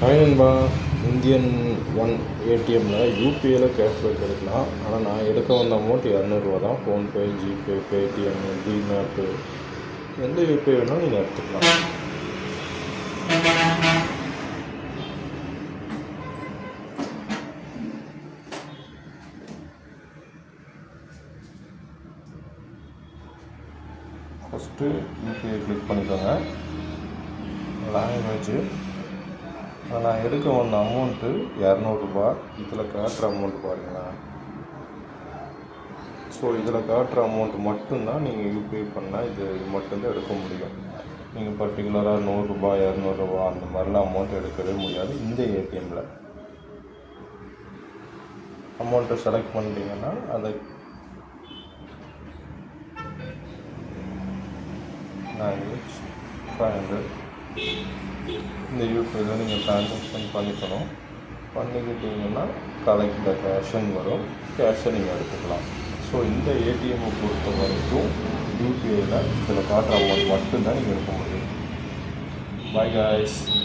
Hi நண்பா. Indian one ஏடிஎம்மில் யூபிஐயில் cashback எடுக்கலாம். ஆனால் நான் எடுக்க வந்த அமௌண்ட் 200 தான். ஃபோன்பே, ஜிபே, பேடிஎம், டிமேட்டு எந்த யூபிஐ வேணாலும் நீங்கள் எடுத்துக்கலாம். ஃபஸ்ட்டு யூபிஐ கிளிக் பண்ணிக்கோங்க. லாங்குவேஜ் நான் எடுக்க வந்த அமௌண்ட்டு 200 ரூபா. இதில் காட்டுற அமௌண்ட் பாருங்களா. ஸோ இதில் காட்டுற அமௌண்ட் மட்டும்தான் நீங்கள் யூபிஐ பண்ணால் இது மட்டும்தான் எடுக்க முடியும். நீங்கள் பர்டிகுலராக 100 ரூபா 200 ரூபா அந்த மாதிரிலாம் அமௌண்ட் எடுக்கவே முடியாது. இந்த ஏடிஎம்மில் அமௌண்ட்டை செலக்ட் பண்ணிட்டீங்கன்னா அதை லாங்குவேஜ் 500 இந்த யூபிஐயில் நீங்கள் ட்ரான்சாக்ஷன் பண்ணிக்கணும். பண்ணிக்கிட்டீங்கன்னா கலெக்ட் த கேஷ்ன்னு வரும். கேஷை நீங்கள் எடுத்துக்கலாம். ஸோ இந்த ஏடிஎம்மை பொறுத்த வரைக்கும் யூபிஐயில் இதில் காட்டுற அமௌண்ட் மட்டும்தான் நீங்கள் எடுக்க முடியும். By guys.